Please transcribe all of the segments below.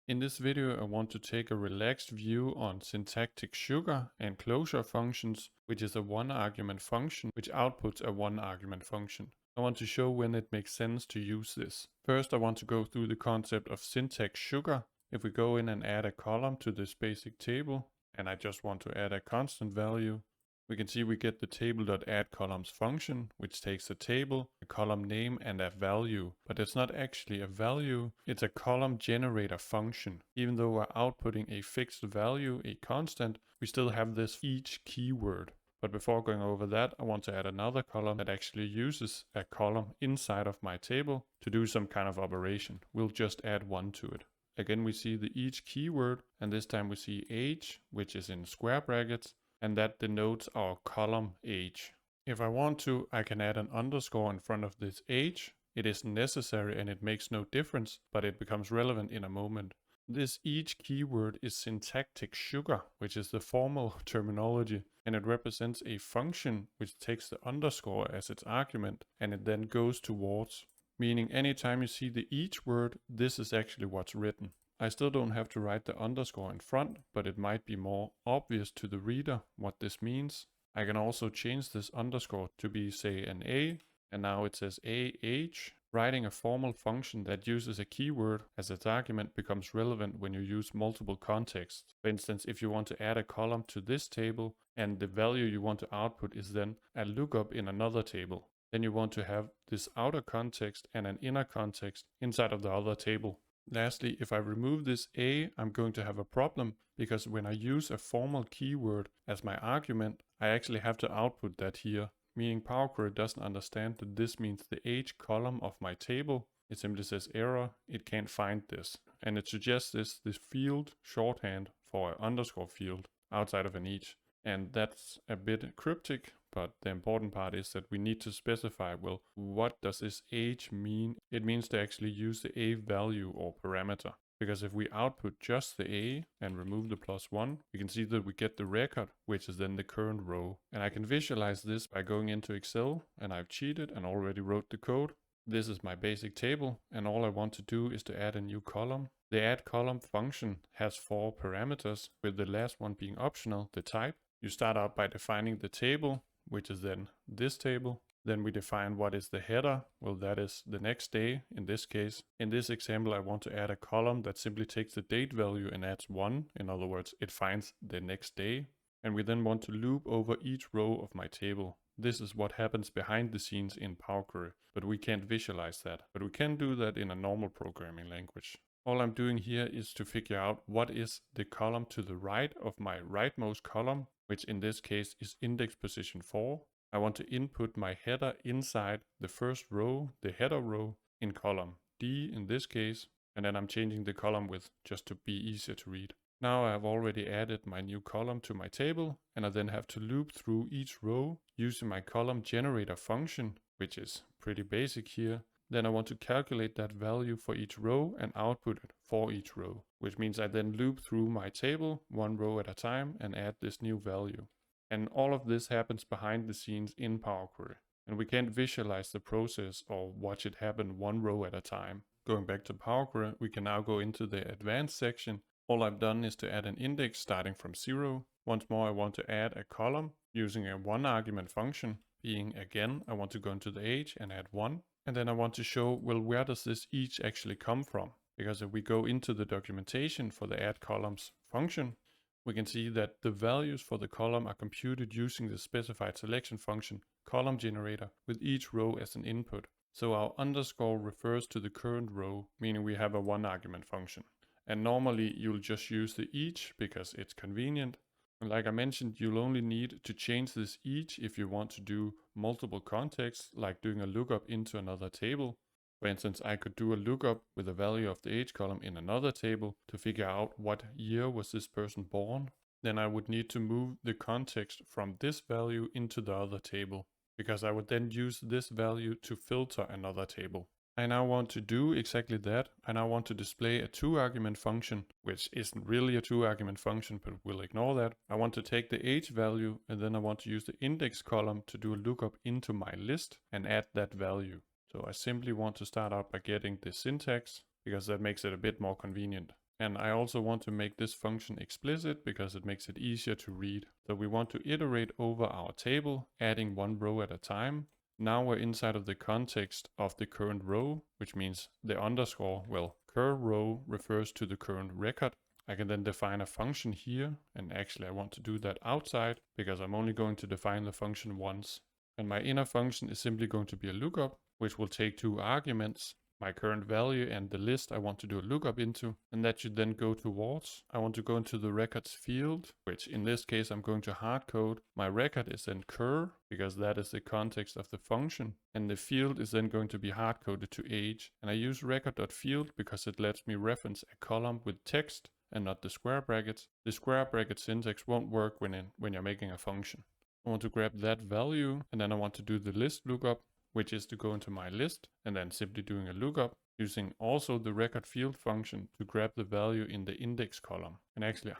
In this video, I want to take a relaxed view on syntactic sugar and closure functions, which is a one-argument function which outputs a one-argument function. I want to show when it makes sense to use this. First, I want to go through the concept of syntax sugar. If we go in and add a column to this basic table, and I just want to add a constant value, we can see we get the table.addColumns function, which takes a table, a column name, and a value. But it's not actually a value, it's a column generator function. Even though we're outputting a fixed value, a constant, we still have this each keyword. But before going over that, I want to add another column that actually uses a column inside of my table to do some kind of operation. We'll just add one to it. Again, we see the each keyword, and this time we see age, which is in square brackets, and that denotes our column age. If I want to, I can add an underscore in front of this age. It isn't necessary and it makes no difference, but it becomes relevant in a moment. This each keyword is syntactic sugar, which is the formal terminology, and it represents a function which takes the underscore as its argument and it then goes towards. Meaning anytime you see the each word, this is actually what's written. I still don't have to write the underscore in front, but it might be more obvious to the reader what this means. I can also change this underscore to be, say, an A, and now it says AH. Writing a formal function that uses a keyword as its argument becomes relevant when you use multiple contexts. For instance, if you want to add a column to this table and the value you want to output is then a lookup in another table, then you want to have this outer context and an inner context inside of the other table. Lastly, if I remove this A, I'm going to have a problem because when I use a formal keyword as my argument, I actually have to output that here, meaning Power Query doesn't understand that this means the age column of my table. It simply says error, it can't find this. And it suggests this field shorthand for an underscore field outside of an each. And that's a bit cryptic, but the important part is that we need to specify, well, what does this age mean? It means to actually use the A value or parameter. Because if we output just the A and remove the +1, we can see that we get the record, which is then the current row. And I can visualize this by going into Excel, and I've cheated and already wrote the code. This is my basic table, and all I want to do is to add a new column. The addColumn function has 4 parameters, with the last one being optional, the type. You start out by defining the table, which is then this table. Then we define what is the header. Well, that is the next day in this case. In this example, I want to add a column that simply takes the date value and adds 1. In other words, it finds the next day. And we then want to loop over each row of my table. This is what happens behind the scenes in Power Query, but we can't visualize that. But we can do that in a normal programming language. All I'm doing here is to figure out what is the column to the right of my rightmost column, which in this case is index position 4. I want to input my header inside the first row, the header row, in column D in this case, and then I'm changing the column width just to be easier to read. Now I have already added my new column to my table, and I then have to loop through each row using my column generator function, which is pretty basic here. Then I want to calculate that value for each row and output it for each row, which means I then loop through my table one row at a time and add this new value. And all of this happens behind the scenes in Power Query. And we can't visualize the process or watch it happen one row at a time. Going back to Power Query, we can now go into the advanced section. All I've done is to add an index starting from 0. Once more, I want to add a column using a one argument function, being again, I want to go into the age and add 1. And then I want to show, well, where does this each actually come from? Because if we go into the documentation for the addColumns function, we can see that the values for the column are computed using the specified selection function column generator with each row as an input. So our underscore refers to the current row, meaning we have a one argument function. And normally you'll just use the each because it's convenient. And like I mentioned, you'll only need to change this each if you want to do multiple contexts, like doing a lookup into another table. For instance, I could do a lookup with the value of the age column in another table to figure out what year was this person born. Then I would need to move the context from this value into the other table, because I would then use this value to filter another table. I now want to do exactly that. I now want to display a 2-argument function, which isn't really a 2-argument function, but we'll ignore that. I want to take the age value, and then I want to use the index column to do a lookup into my list and add that value. So I simply want to start out by getting the syntax, because that makes it a bit more convenient. And I also want to make this function explicit because it makes it easier to read. So we want to iterate over our table, adding one row at a time. Now we're inside of the context of the current row, which means the underscore, well, cur row refers to the current record. I can then define a function here, and actually I want to do that outside because I'm only going to define the function once. And my inner function is simply going to be a lookup, which will take two arguments, my current value and the list I want to do a lookup into, and that should then go towards. I want to go into the records field, which in this case I'm going to hardcode. My record is then cur, because that is the context of the function, and the field is then going to be hardcoded to age. And I use record.field because it lets me reference a column with text and not the square brackets. The square bracket syntax won't work when you're making a function. I want to grab that value, and then I want to do the list lookup, which is to go into my list and then simply doing a lookup using also the record field function to grab the value in the index column. And actually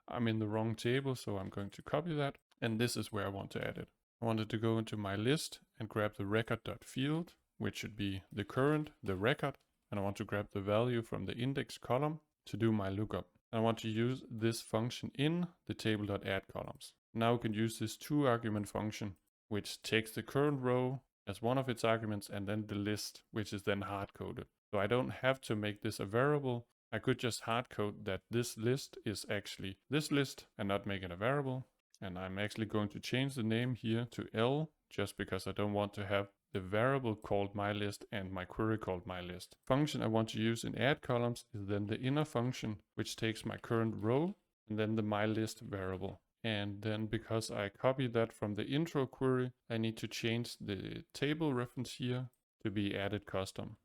I'm in the wrong table, so I'm going to copy that, and this is where I want to add it. I wanted to go into my list and grab the record.field, which should be the current, the record, and I want to grab the value from the index column to do my lookup. And I want to use this function in the table.addColumns. Now we can use this two argument function, which takes the current row as one of its arguments and then the list, which is then hard-coded. So I don't have to make this a variable. I could just hard-code that this list is actually this list and not make it a variable. And I'm actually going to change the name here to L just because I don't want to have the variable called myList and my query called myList. Function I want to use in AddColumns is then the inner function, which takes my current row and then the myList variable. And then because I copied that from the intro query, I need to change the table reference here to be added custom.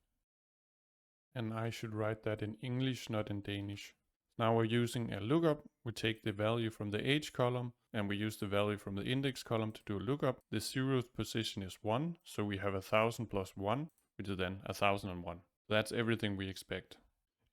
And I should write that in English, not in Danish. Now we're using a lookup. We take the value from the age column and we use the value from the index column to do a lookup. The 0th position is 1, so we have 1000 plus 1, which is then 1001. That's everything we expect.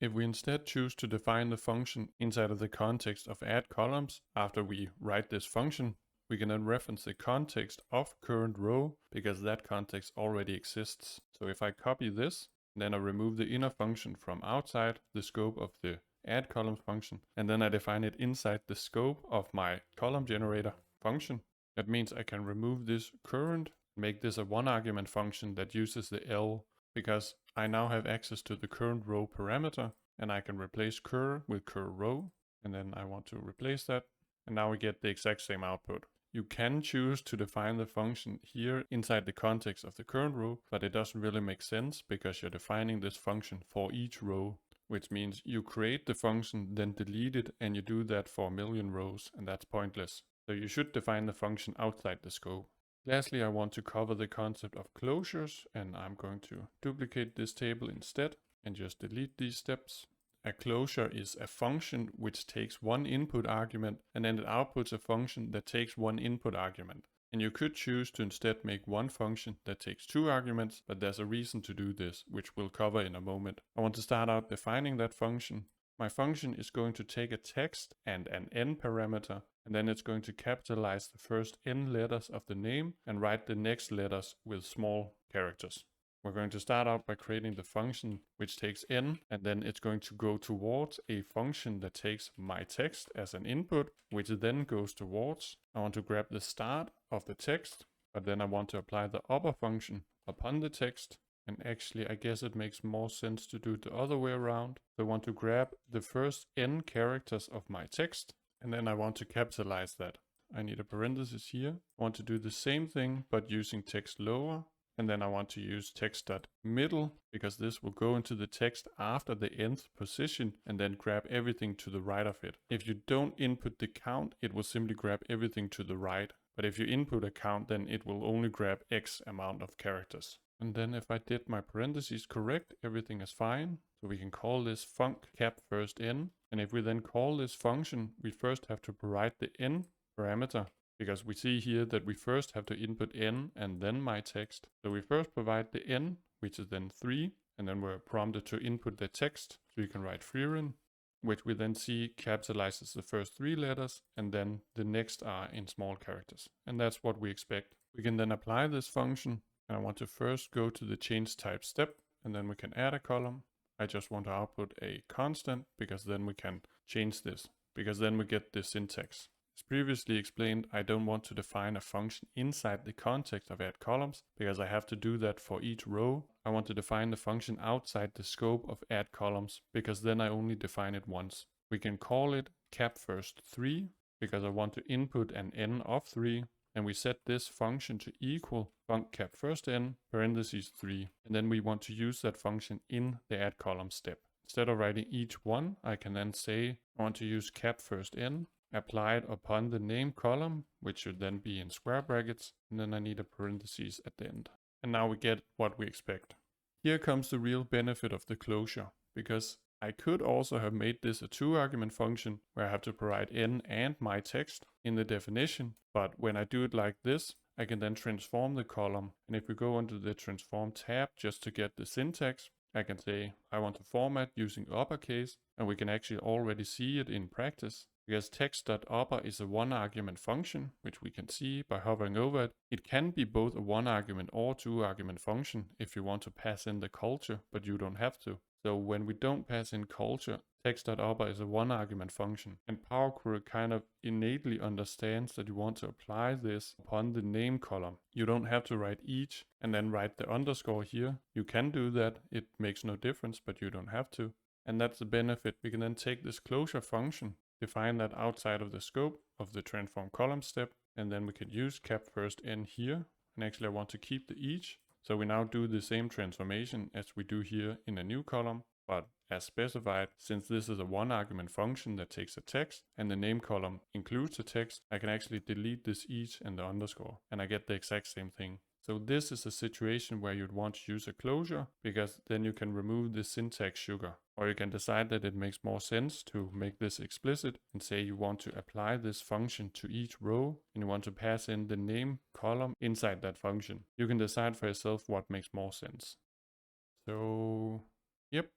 If we instead choose to define the function inside of the context of AddColumns after we write this function, we can then reference the context of current row because that context already exists. So if I copy this, then I remove the inner function from outside the scope of the AddColumns function, and then I define it inside the scope of my column generator function. That means I can remove this current, make this a one argument function that uses the L, because I now have access to the current row parameter, and I can replace cur with cur row, and then I want to replace that, and now we get the exact same output. You can choose to define the function here inside the context of the current row, but it doesn't really make sense because you're defining this function for each row, which means you create the function, then delete it, and you do that for a million rows, and that's pointless. So you should define the function outside the scope. Lastly, I want to cover the concept of closures, and I'm going to duplicate this table instead and just delete these steps. A closure is a function which takes one input argument and then it outputs a function that takes one input argument. And you could choose to instead make one function that takes two arguments, but there's a reason to do this, which we'll cover in a moment. I want to start out defining that function. My function is going to take a text and an n parameter, and then it's going to capitalize the first n letters of the name and write the next letters with small characters. We're going to start out by creating the function which takes n, and then it's going to go towards a function that takes my text as an input, which then goes towards. I want to grab the start of the text, but then I want to apply the upper function upon the text. And actually, I guess it makes more sense to do it the other way around. So I want to grab the first n characters of my text, and then I want to capitalize that. I need a parenthesis here. I want to do the same thing, but using text lower. And then I want to use text.middle because this will go into the text after the nth position and then grab everything to the right of it. If you don't input the count, it will simply grab everything to the right. But if you input a count, then it will only grab X amount of characters. And then if I did my parentheses correct, everything is fine. So we can call this func cap first n. And if we then call this function, we first have to provide the n parameter. Because we see here that we first have to input n and then my text. So we first provide the n, which is then 3, and then we're prompted to input the text. So you can write freeren, which we then see capitalizes the first 3 letters, and then the next are in small characters. And that's what we expect. We can then apply this function, and I want to first go to the change type step, and then we can add a column. I just want to output a constant because then we can change this, because then we get this syntax. As previously explained, I don't want to define a function inside the context of AddColumns because I have to do that for each row. I want to define the function outside the scope of AddColumns because then I only define it once. We can call it capFirst3 because I want to input an n of 3, and we set this function to equal funcCapFirstN parentheses 3, and then we want to use that function in the AddColumn step. Instead of writing each one, I can then say I want to use capFirstN applied upon the name column, which should then be in square brackets, and then I need a parentheses at the end. And now we get what we expect. Here comes the real benefit of the closure, because I could also have made this a 2-argument function where I have to provide n and my text in the definition, but when I do it like this, I can then transform the column, and if we go into the transform tab just to get the syntax, I can say I want to format using uppercase, and we can actually already see it in practice. Because text.upper is a 1-argument function, which we can see by hovering over it. It can be both a 1-argument or 2-argument function if you want to pass in the culture, but you don't have to. So when we don't pass in culture, text.upper is a 1-argument function, and Power Query kind of innately understands that you want to apply this upon the name column. You don't have to write each and then write the underscore here. You can do that, it makes no difference, but you don't have to. And that's the benefit. We can then take this closure function, define that outside of the scope of the transform column step, and then we can use capFirstN here. And actually I want to keep the each. So we now do the same transformation as we do here in a new column, but as specified, since this is a 1-argument function that takes a text and the name column includes the text, I can actually delete this each and the underscore, and I get the exact same thing. So this is a situation where you'd want to use a closure, because then you can remove the syntax sugar. Or you can decide that it makes more sense to make this explicit and say you want to apply this function to each row and you want to pass in the name column inside that function. You can decide for yourself what makes more sense. So, yep,